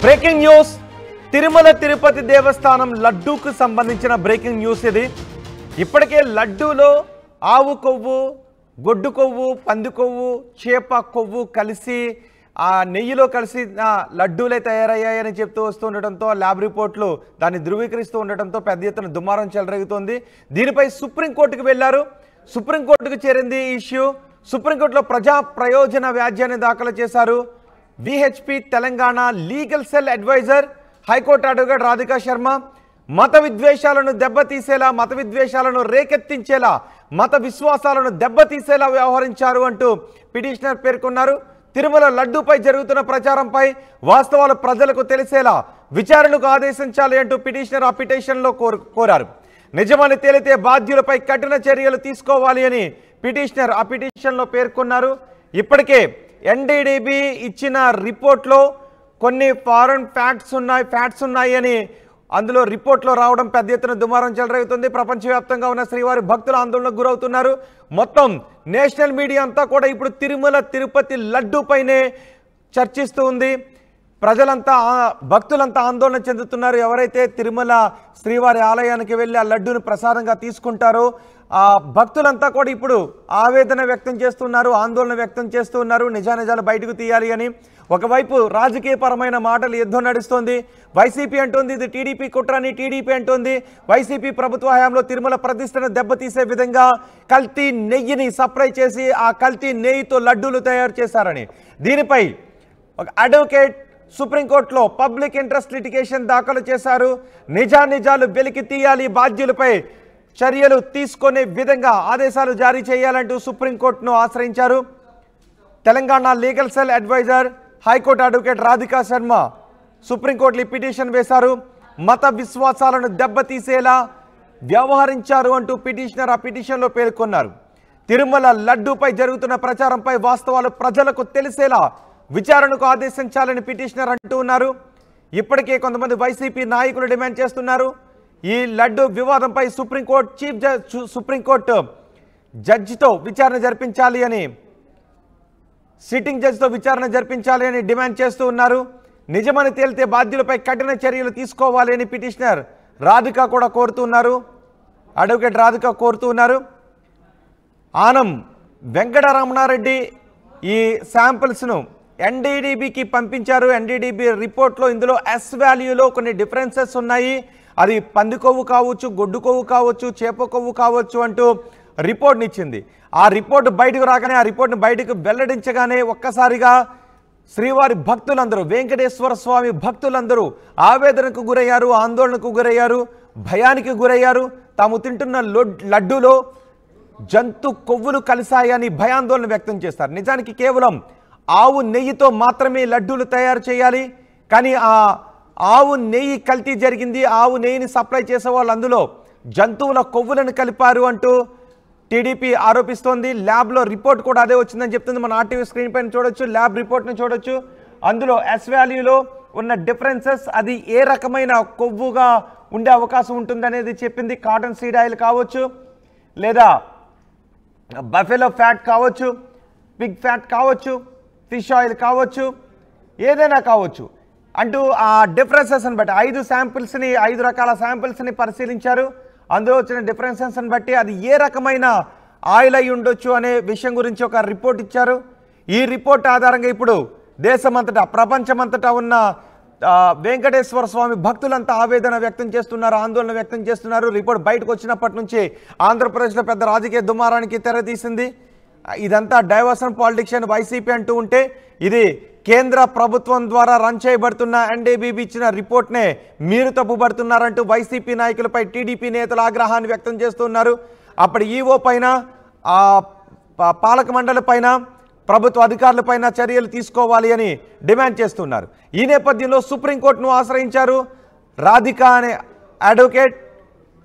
Breaking news Tirumala Tirupati దేవస్థానం లడ్డూకు సంబంధించిన breaking news ఇది. ఇప్పటికే లడ్డూలో ఆవు కొవ్వు, గొడ్డు కొవ్వు, పంది కొవ్వు, చేప కొవ్వు కలిసి ఆ నెయ్యిలో కలిసి లడ్డూలే తయారయ్యాయని చెప్తూ వస్తుండటంతో ల్యాబ్ రిపోర్ట్లు దాన్ని ధృవీకరిస్తూ ఉండటంతో పెద్ద ఎత్తున దుమారం చెలరేగుతోంది. దీనిపై సుప్రీంకోర్టుకు వెళ్లారు. సుప్రీంకోర్టుకు చేరింది ఈ ఇష్యూ. సుప్రీంకోర్టులో ప్రజా ప్రయోజన వ్యాజ్యాన్ని దాఖలు చేశారు. VHP Telangana legal cell advisor high court advocate Radhika Sharma మత విద్వేషాలను దెబ్బతీసేలా, మత విద్వేషాలను రేకెత్తించేలా, మత విశ్వాసాలను దెబ్బతీసేలా వ్యవహరించారు అంటూ పిటిషనర్ పేర్కొన్నారు. తిరుమల లడ్డూపై జరుగుతున్న ప్రచారంపై వాస్తవాలు ప్రజలకు తెలిసేలా విచారణకు ఆదేశించాలి అంటూ పిటిషనర్ ఆ పిటిషన్లో కోరారు. నిజమని తేలితే బాధ్యులపై కఠిన చర్యలు తీసుకోవాలి అని పిటిషనర్ ఆ పిటిషన్లో పేర్కొన్నారు. ఇప్పటికే ఎన్డీడీబీ ఇచ్చిన రిపోర్ట్లో కొన్ని ఫారెన్ ఫ్యాక్ట్స్ ఉన్నాయి అని అందులో రిపోర్ట్లో రావడం పెద్ద ఎత్తున దుమారం చెలరేగుతుంది. ప్రపంచవ్యాప్తంగా ఉన్న శ్రీవారి భక్తులు ఆందోళనకు గురవుతున్నారు. మొత్తం నేషనల్ మీడియా అంతా కూడా ఇప్పుడు తిరుమల తిరుపతి లడ్డూ పైనే చర్చిస్తూ ఉంది. ప్రజలంతా భక్తులంతా ఆందోళన చెందుతున్నారు. ఎవరైతే తిరుమల శ్రీవారి ఆలయానికి వెళ్ళి ఆ లడ్డూని ప్రసాదంగా తీసుకుంటారో ఆ భక్తులంతా కూడా ఇప్పుడు ఆవేదన వ్యక్తం చేస్తున్నారు, ఆందోళన వ్యక్తం చేస్తున్నారు. నిజానిజాలు బయటకు తీయాలి అని. ఒకవైపు రాజకీయపరమైన మాటలు యుద్ధం నడుస్తోంది. వైసీపీ అంటోంది ఇది టీడీపీ కుట్రని, టీడీపీ అంటోంది వైసీపీ ప్రభుత్వ హయాంలో తిరుమల ప్రతిష్టను దెబ్బతీసే విధంగా కల్తీ నెయ్యిని సప్లై చేసి ఆ కల్తీ నెయ్యితో లడ్డూలు తయారు చేశారని. దీనిపై ఒక అడ్వకేట్ సుప్రీంకోర్టులో పబ్లిక్ ఇంట్రెస్ట్ లిటిగేషన్ దాఖలు చేశారు. నిజానిజాలు వెలికి తీయాలి, బాధ్యులపై చర్యలు తీసుకునే విధంగా ఆదేశాలు జారీ చేయాలంటూ సుప్రీంకోర్టును ఆశ్రయించారు. Telangana legal cell advisor high court advocate Radhika Sharma సుప్రీంకోర్టులో పిటిషన్ వేశారు. మత విశ్వాసాలను దెబ్బతీసేలా వ్యవహరించారు అంటూ పిటిషనర్ ఆ పిటిషన్లో పేర్కొన్నారు. తిరుమల లడ్డూపై జరుగుతున్న ప్రచారంపై వాస్తవాలు ప్రజలకు తెలిసేలా విచారణకు ఆదేశించాలని పిటిషనర్ అంటూ ఉన్నారు. ఇప్పటికే కొంతమంది వైసీపీ నాయకులు డిమాండ్ చేస్తున్నారు. ఈ లడ్డు వివాదంపై సుప్రీంకోర్టు జడ్జితో విచారణ జరిపించాలి అని, సిట్టింగ్ జడ్జితో విచారణ జరిపించాలి అని డిమాండ్ చేస్తూ ఉన్నారు. నిజమని తేలితే బాధ్యులపై కఠిన చర్యలు తీసుకోవాలి అని పిటిషనర్ రాధిక కూడా కోరుతున్నారు. అడ్వకేట్ రాధిక కోరుతున్నారు. ఆనం వెంకటరమణారెడ్డి ఈ శాంపిల్స్ను ఎన్డీడీబీకి పంపించారు. ఎన్డీడీబీ రిపోర్ట్లో ఇందులో ఎస్ వాల్యూలో కొన్ని డిఫరెన్సెస్ ఉన్నాయి. అది పంది కొవ్వు కావచ్చు, గొడ్డు కొవ్వు కావచ్చు, చేప కొవ్వు కావచ్చు అంటూ రిపోర్ట్ని ఇచ్చింది. ఆ రిపోర్ట్ బయటకు రాగానే, ఆ రిపోర్ట్ని బయటకు వెల్లడించగానే ఒక్కసారిగా శ్రీవారి భక్తులందరూ, వెంకటేశ్వర స్వామి భక్తులందరూ ఆవేదనకు గురయ్యారు, ఆందోళనకు గురయ్యారు, భయానికి గురయ్యారు. తాము తింటున్న లడ్డూలో జంతు కొవ్వులు కలిశాయని భయాందోళన వ్యక్తం చేస్తారు. నిజానికి కేవలం ఆవు నెయ్యితో మాత్రమే లడ్డూలు తయారు చేయాలి. కానీ ఆ ఆవు నెయ్యి కల్తీ జరిగింది. ఆవు నెయ్యిని సప్లై చేసే వాళ్ళు అందులో జంతువుల కొవ్వులను కలిపారు అంటూ టీడీపీ ఆరోపిస్తోంది. ల్యాబ్లో రిపోర్ట్ కూడా అదే వచ్చిందని చెప్తుంది. మన ఆర్టీవీ స్క్రీన్ పైన చూడొచ్చు, ల్యాబ్ రిపోర్ట్ని చూడొచ్చు. అందులో ఎస్ వాల్యూలో ఉన్న డిఫరెన్సెస్, అది ఏ రకమైన కొవ్వుగా ఉండే అవకాశం ఉంటుందనేది చెప్పింది. కాటన్ సీడ్ ఆయిల్ కావచ్చు, లేదా బఫెలో ఫ్యాట్ కావచ్చు, పిగ్ ఫ్యాట్ కావచ్చు, ఫిష్ ఆయిల్ కావచ్చు, ఏదైనా కావచ్చు అంటూ ఆ డిఫరెన్సెస్ని బట్టి 5 రకాల శాంపిల్స్ని పరిశీలించారు. అందులో వచ్చిన డిఫరెన్సెస్ని బట్టి అది ఏ రకమైన ఆయిల్ అయి ఉండొచ్చు అనే విషయం గురించి ఒక రిపోర్ట్ ఇచ్చారు. ఈ రిపోర్ట్ ఆధారంగా ఇప్పుడు దేశమంతటా, ప్రపంచమంతటా ఉన్న వెంకటేశ్వర స్వామి భక్తులంతా ఆవేదన వ్యక్తం చేస్తున్నారు, ఆందోళన వ్యక్తం చేస్తున్నారు. రిపోర్ట్ బయటకు వచ్చినప్పటి నుంచి ఆంధ్రప్రదేశ్లో పెద్ద రాజకీయ దుమారానికి తెరతీసింది. ఇదంతా డైవర్షన్ పాలిటిక్స్ అని వైసీపీ అంటూ ఉంటే, ఇది కేంద్ర ప్రభుత్వం ద్వారా రన్ చేయబడుతున్న ఎన్డీడీబీ ఇచ్చిన రిపోర్ట్నే మీరు తప్పుపడుతున్నారంటూ వైసీపీ నాయకులపై టీడీపీ నేతలు ఆగ్రహాన్ని వ్యక్తం చేస్తున్నారు. అప్పటి ఈవో పైన, పాలక మండలి పైన, ప్రభుత్వ అధికారులపైన చర్యలు తీసుకోవాలి అని డిమాండ్ చేస్తున్నారు. ఈ నేపథ్యంలో సుప్రీంకోర్టును ఆశ్రయించారు రాధిక అనే అడ్వకేట్.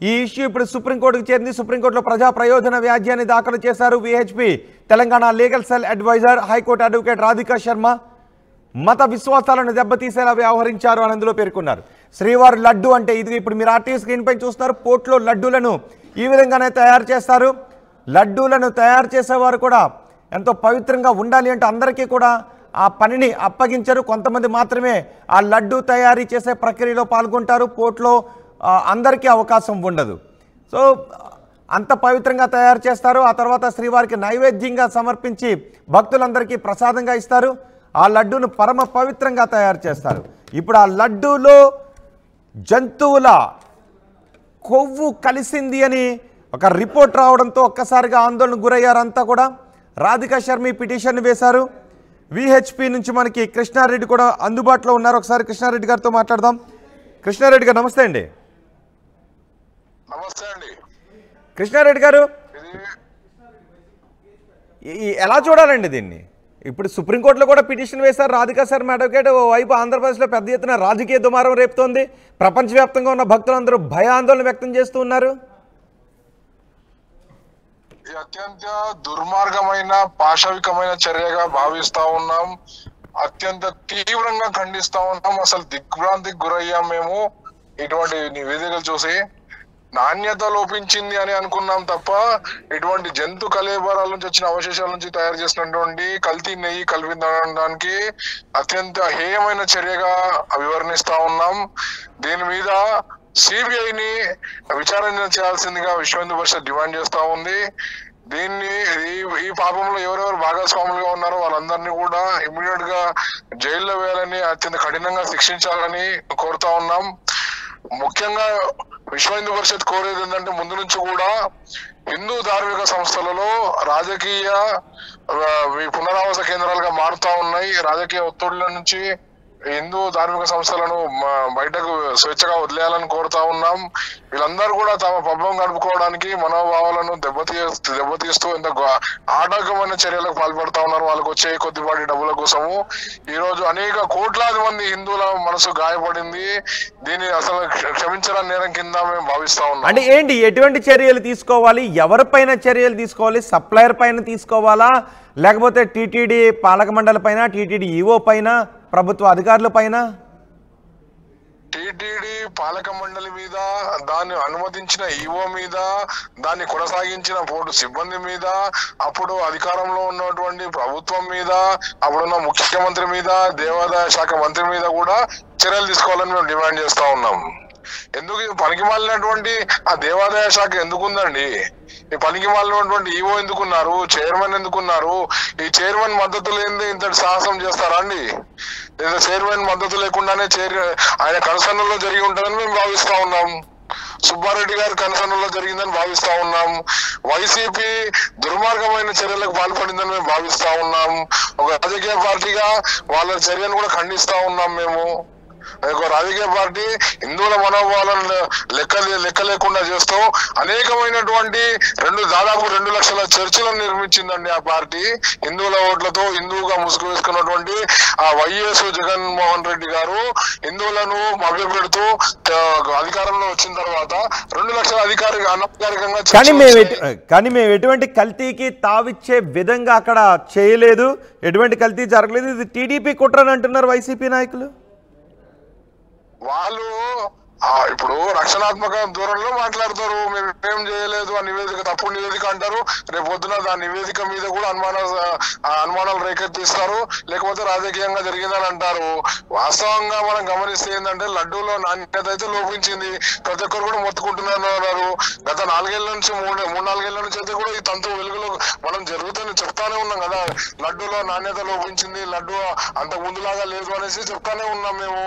ఈ ఇష్యూ ఇప్పుడు సుప్రీంకోర్టుకు చేరింది. సుప్రీంకోర్టులో ప్రజా ప్రయోజన వ్యాజ్యాన్ని దాఖలు చేశారు VHP Telangana legal cell advisor high court advocate Radhika Sharma. మత విశ్వాసాలను దెబ్బతీసేలా వ్యవహరించారు అని అందులో పేర్కొన్నారు. శ్రీవారి లడ్డు అంటే ఇది ఇప్పుడు మీరు ఆర్టీవీ స్క్రీన్ పై చూస్తున్నారు. పోర్ట్లో లడ్డూలను ఈ విధంగానే తయారు చేస్తారు. లడ్డూలను తయారు చేసేవారు కూడా ఎంతో పవిత్రంగా ఉండాలి అంటే అందరికీ కూడా ఆ పనిని అప్పగించరు. కొంతమంది మాత్రమే ఆ లడ్డు తయారీ చేసే ప్రక్రియలో పాల్గొంటారు. పోర్ట్లో అందరికీ అవకాశం ఉండదు. సో అంత పవిత్రంగా తయారు చేస్తారు. ఆ తర్వాత శ్రీవారికి నైవేద్యంగా సమర్పించి భక్తులందరికీ ప్రసాదంగా ఇస్తారు. ఆ లడ్డూను పరమ పవిత్రంగా తయారు చేస్తారు. ఇప్పుడు ఆ లడ్డూలో జంతువుల కొవ్వు కలిసింది అని ఒక రిపోర్ట్ రావడంతో ఒక్కసారిగా ఆందోళనకు గురయ్యారంతా కూడా. రాధికా శర్మ పిటిషన్ వేశారు. విహెచ్పి నుంచి మనకి కృష్ణారెడ్డి కూడా అందుబాటులో ఉన్నారు. ఒకసారి కృష్ణారెడ్డి గారితో మాట్లాడదాం. కృష్ణారెడ్డి గారు నమస్తే అండి. నమస్తే అండి. కృష్ణారెడ్డి గారు, ఎలా చూడాలండి దీన్ని? ఇప్పుడు సుప్రీంకోర్టులో కూడా పిటిషన్ వేశారు రాధికా శర్మ అడ్వకేట్. ఓవైపు ఆంధ్రప్రదేశ్లో పెద్ద ఎత్తున రాజకీయ దుమారం రేపుతోంది. ప్రపంచవ్యాప్తంగా ఉన్న భక్తులందరూ భయాందోళన వ్యక్తం చేస్తూ ఉన్నారు. అత్యంత దుర్మార్గమైన పాశవికమైన చర్యగా భావిస్తా ఉన్నాం. అత్యంత తీవ్రంగా ఖండిస్తా ఉన్నాం. అసలు దిగ్భ్రాంతికి గురయ్యాం మేము ఇటువంటి నివేదికలు చూసి. నాణ్యత లోపించింది అని అనుకున్నాం తప్ప ఇటువంటి జంతు కళేబరాల నుంచి వచ్చిన అవశేషాల నుంచి తయారు చేసినటువంటి కల్తీ నెయ్యి కల్పించడానికి అత్యంత హేయమైన చర్యగా వివరణిస్తా ఉన్నాం. దీని మీద సిబిఐని విచారణ చేయాల్సిందిగా విశ్వ హిందూ పరిషత్ డిమాండ్ చేస్తా ఉంది. దీన్ని ఈ పాపంలో ఎవరెవరు భాగస్వాములుగా ఉన్నారో వాళ్ళందరినీ కూడా ఇమ్మీడియట్ గా జైల్లో వేయాలని, అత్యంత కఠినంగా శిక్షించాలని కోరుతా ఉన్నాం. ముఖ్యంగా విశ్వ హిందూ పరిషత్ కోరేది ఏంటంటే, ముందు నుంచి కూడా హిందూ ధార్మిక సంస్థలలో రాజకీయ పునరావాస కేంద్రాలుగా మారుతా ఉన్నాయి. రాజకీయ ఒత్తిళ్ల నుంచి హిందూ ధార్మిక సంస్థలను బయటకు స్వేచ్ఛగా వదిలేయాలని కోరుతా ఉన్నాం. వీళ్ళందరూ కూడా తమ పబ్బం గడుపుకోవడానికి మనోభావాలను దెబ్బతీస్తూ ఎంత ఆటంకమైన చర్యలకు పాల్పడుతా ఉన్నారు. వాళ్ళకు వచ్చే కొద్దిపాటి డబ్బుల కోసము ఈ రోజు అనేక కోట్లాది మంది హిందువుల మనసు గాయపడింది. దీన్ని అసలు క్షమించడానికి నేరం కింద మేము భావిస్తా ఉన్నాం. అంటే ఏంటి, ఎటువంటి చర్యలు తీసుకోవాలి? ఎవరిపైన చర్యలు తీసుకోవాలి? సప్లయర్ పైన తీసుకోవాలా, లేకపోతే టీటీడీ పాలక మండలి పైన, టీటీడీ ఈఓ పైన, ప్రభుత్వ అధికారుల పైన? టీటీడీ పాలక మండలి మీద, దాన్ని అనుమతించిన ఈఓ మీద, దాన్ని కొనసాగించిన పోర్టు సిబ్బంది మీద, అప్పుడు అధికారంలో ఉన్నటువంటి ప్రభుత్వం మీద, అప్పుడున్న ముఖ్యమంత్రి మీద, దేవాదాయ శాఖ మంత్రి మీద కూడా చర్యలు తీసుకోవాలని మేము డిమాండ్ చేస్తా ఉన్నాం. ఎందుకు పనికి మాలినటువంటి ఆ దేవాదాయ శాఖ ఎందుకుందండి? ఈ పనికి మాలినటువంటి ఈఓ ఎందుకున్నారు? చైర్మన్ ఎందుకున్నారు? ఈ చైర్మన్ మద్దతు లేనిదే ఇంతటి సాహసం చేస్తారా అండి? లేదా చైర్మన్ మద్దతు లేకుండానే ఆయన కనసన్నలో జరిగి ఉంటుందని మేము భావిస్తా ఉన్నాం. సుబ్బారెడ్డి గారి కనసన్నలో జరిగిందని భావిస్తా ఉన్నాం. వైసీపీ దుర్మార్గమైన చర్యలకు పాల్పడిందని మేము భావిస్తా ఉన్నాం. ఒక రాజకీయ పార్టీగా వాళ్ళ చర్యను కూడా ఖండిస్తా ఉన్నాం మేము. ఒక రాజకీయ పార్టీ హిందువుల మనోభావాలను లెక్క లేకుండా చేస్తూ అనేకమైనటువంటి దాదాపు 2 లక్షల చర్చిలను నిర్మించిందండి ఆ పార్టీ. హిందువుల ఓట్లతో హిందువుగా ముసుగు వేసుకున్నటువంటి ఆ వైఎస్ జగన్మోహన్ రెడ్డి గారు హిందువులను మభ్యపెడుతూ అధికారంలో వచ్చిన తర్వాత 2 లక్షల అనధికారికంగా కానీ మేము ఎటువంటి కల్తీకి తావిచ్చే విధంగా అక్కడ చేయలేదు, ఎటువంటి కల్తీ జరగలేదు. ఇది టీడీపీ కుట్రని అంటున్నారు వైసీపీ నాయకులు. వాళ్ళు ఇప్పుడు రక్షణాత్మక దూరంలో మాట్లాడతారు. మేము ఏం చేయలేదు, ఆ నివేదిక తప్పుడు నివేదిక అంటారు. రేపు పొద్దున దాని నివేదిక మీద కూడా అనుమానాలు రేకెత్తిస్తారు, లేకపోతే రాజకీయంగా జరిగిందని అంటారు. వాస్తవంగా మనం గమనిస్తే ఏంటంటే, లడ్డూలో నాణ్యత అయితే లోపించింది. ప్రతి ఒక్కరు కూడా మొత్తుకుంటున్నారు. గత 4 నుంచి 3-4 నుంచి అయితే కూడా ఈ తంతు వెలుగులో మనం జరుగుతుంది చెప్తానే ఉన్నాం కదా. లడ్డూలో నాణ్యత లోపించింది, లడ్డు అంత ముందులాగా లేదు అనేసి చెప్తానే ఉన్నాం మేము.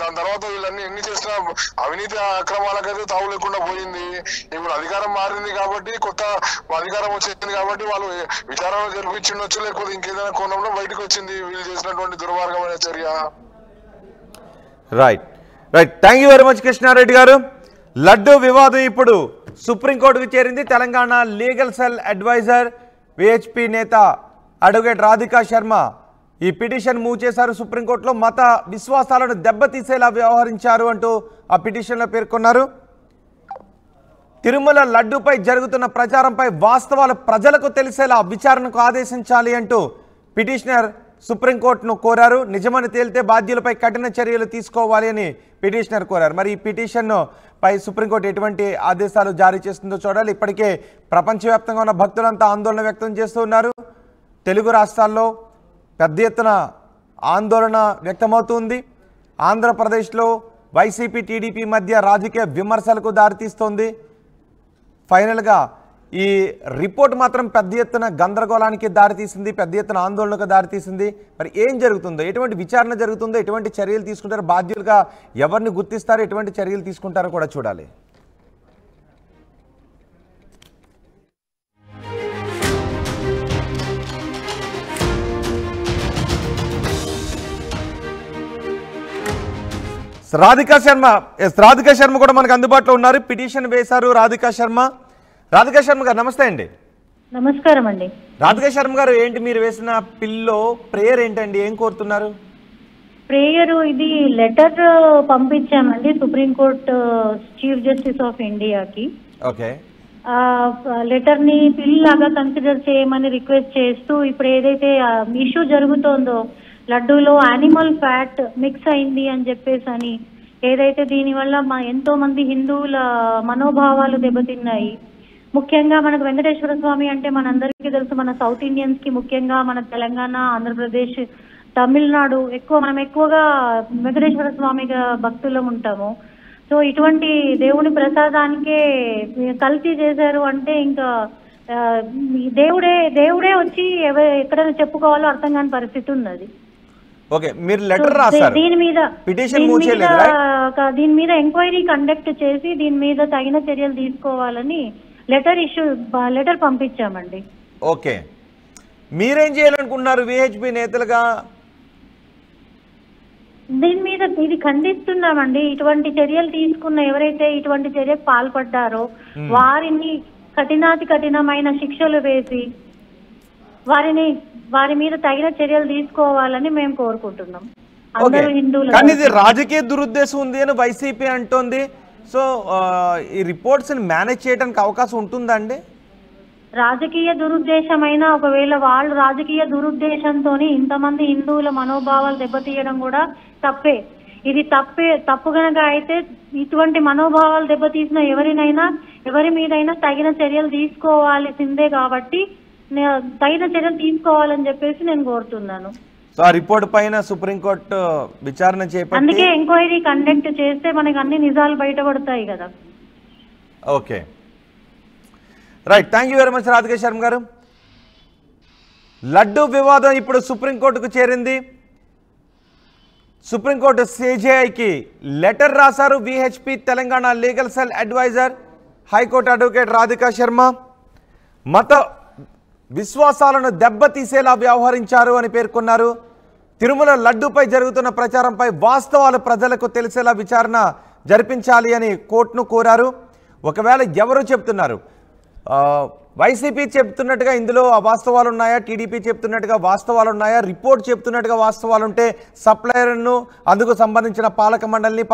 దాని తర్వాత వీళ్ళన్నీ ఎన్ని చేసినా అవినీతి అక్రమాలకైతే తావు లేకుండా పోయింది. ఇప్పుడు అధికారం మారింది కాబట్టి, కొత్త అధికారం వచ్చింది కాబట్టి వాళ్ళు విచారణ జరిపించిండొచ్చు, లేకపోతే ఇంకేదైనా కోణంలో బయటకు వచ్చింది వీళ్ళు చేసినటువంటి దుర్మార్గమైన చర్య. Right. Thank you very much Krishnareddy గారు. లడ్డూ వివాదం ఇప్పుడు సుప్రీంకోర్టుకు చేరింది. Telangana legal cell advisor VHP నేత అడ్వకేట్ రాధికా శర్మ ఈ పిటిషన్ మూవ్ చేశారు సుప్రీంకోర్టులో. మత విశ్వాసాలను దెబ్బతీసేలా వ్యవహరించారు అంటూ ఆ పిటిషన్లో పేర్కొన్నారు. తిరుమల లడ్డూపై జరుగుతున్న ప్రచారంపై వాస్తవాలు ప్రజలకు తెలిసేలా విచారణకు ఆదేశించాలి అంటూ పిటిషనర్ సుప్రీంకోర్టును కోరారు. నిజమని తేలితే బాధ్యులపై కఠిన చర్యలు తీసుకోవాలి అని పిటిషనర్ కోరారు. మరి ఈ పిటిషన్ పై సుప్రీంకోర్టు ఎటువంటి ఆదేశాలు జారీ చేస్తుందో చూడాలి. ఇప్పటికే ప్రపంచవ్యాప్తంగా ఉన్న భక్తులంతా ఆందోళన వ్యక్తం చేస్తూ ఉన్నారు. తెలుగు రాష్ట్రాల్లో పెద్ద ఎత్తున ఆందోళన వ్యక్తమవుతుంది. ఆంధ్రప్రదేశ్లో వైసీపీ టీడీపీ మధ్య రాజకీయ విమర్శలకు దారితీస్తోంది. ఫైనల్గా ఈ రిపోర్ట్ మాత్రం పెద్ద ఎత్తున గందరగోళానికి దారితీసింది, పెద్ద ఎత్తున ఆందోళనకు దారితీసింది. మరి ఏం జరుగుతుందో, ఎటువంటి విచారణ జరుగుతుందో, ఎటువంటి చర్యలు తీసుకుంటారో, బాధ్యులుగా ఎవరిని గుర్తిస్తారో, ఎటువంటి చర్యలు తీసుకుంటారో కూడా చూడాలి. రాధికా శర్మ కూడా మనకు అందుబాటులో ఉన్నారు. పిటిషన్ వేశారు రాధికా శర్మ. రాధికా శర్మ గారు నమస్తే అండి. నమస్కారం అండి. రాధికా శర్మ గారు, ఏంటి మీరు వేసిన పిల్లో ప్రేయర్ ఏంటండి, ఏం కోరుతున్నారు? ప్రేయర్ ఇది లెటర్ పంపించామండి సుప్రీంకోర్టు చీఫ్ జస్టిస్ ఆఫ్ ఇండియాకి. ఓకే. లెటర్ ని పిల్ లాగా కన్సిడర్ చేయమని రిక్వెస్ట్ చేస్తూ ఇప్పుడు ఏదైతే ఇష్యూ జరుగుతోందో లడ్డూలో యానిమల్ ఫ్యాట్ మిక్స్ అయింది అని చెప్పేసి అని ఏదైతే దీనివల్ల ఎంతో మంది హిందువుల మనోభావాలు దెబ్బతిన్నాయి. ముఖ్యంగా మనకు వెంకటేశ్వర స్వామి అంటే మనందరికీ తెలుసు, మన సౌత్ ఇండియన్స్ కి ముఖ్యంగా మన తెలంగాణ, ఆంధ్రప్రదేశ్, తమిళనాడు మనం ఎక్కువగా వెంకటేశ్వర స్వామిగా భక్తులం ఉంటాము. సో ఇటువంటి దేవుని ప్రసాదానికే కల్తీ చేశారు అంటే ఇంకా దేవుడే వచ్చి ఎక్కడైనా చెప్పుకోవాలో అర్థం కాని పరిస్థితి ఉన్నది. ఓకే, మీరు లెటర్ రాశారు, దీని మీద ఎంక్వైరీ కండక్ట్ చేసి దీని మీద తగిన చర్యలు తీసుకోవాలని లెటర్ పంపించామండి. ఓకే, మీరేం చేయాలనుకుంటున్నారు విహెచ్పి నేతలుగా? దీని మీద ఇది ఖండిస్తున్నామండి. ఇటువంటి చర్యలు తీసుకున్న ఎవరైతే ఇటువంటి చర్యకు పాల్పడ్డారో వారిని కఠినమైన శిక్షలు వేసి వారి మీద తగిన చర్యలు తీసుకోవాలని మేము కోరుకుంటున్నాం. అందరూ హిందువులు. కానీ ఇది రాజకీయ దురుద్దేశం ఉంది అని వైసీపీ అంటోంది. సో ఈ రిపోర్ట్స్ ని మేనేజ్ చేయడానికి అవకాశం ఉంటుందా అండి? రాజకీయ దురుద్దేశమైనా ఒకవేళ వాళ్ళు రాజకీయ దురుద్దేశంతో ఇంతమంది హిందువుల మనోభావాలు దెబ్బతీయడం కూడా తప్పే. ఇది తప్పు గనక అయితే ఇటువంటి మనోభావాలు దెబ్బతీసిన ఎవరి మీదైనా తగిన చర్యలు తీసుకోవాల్సిందే. కాబట్టి తగిన చర్యలు తీసుకోవాలని చెప్పేసి నేను కోరుతున్నాను. సో ఆ రిపోర్ట్ పైన సుప్రీంకోర్టు విచారణ చేపట్టి అందుకే ఎంక్వైరీ కండక్ట్ చేస్తే మనకి అన్ని నిజాలు బయటపడతాయి కదా. Okay, right. Thank you very much Radhika Sharma గారు. లడ్డూ వివాదం ఇప్పుడు సుప్రీంకోర్టుకు చేరింది. సుప్రీంకోర్టు సిజేఐకి లెటర్ రాశారు VHP Telangana legal cell advisor high court advocate Radhika Sharma. మత విశ్వాసాలను దెబ్బతీసేలా వ్యవహరించారు అని పేర్కొన్నారు. తిరుమల లడ్డూపై జరుగుతున్న ప్రచారంపై వాస్తవాలు ప్రజలకు తెలిసేలా విచారణ జరిపించాలి అని కోర్టును కోరారు. ఒకవేళ ఎవరు చెప్తున్నారు, వైసీపీ చెప్తున్నట్టుగా ఇందులో వాస్తవాలు ఉన్నాయా, టీడీపీ చెప్తున్నట్టుగా వాస్తవాలు ఉన్నాయా, రిపోర్ట్ చెప్తున్నట్టుగా వాస్తవాలు ఉంటే సప్లయర్ను అందుకు సంబంధించిన పాలక మండలిని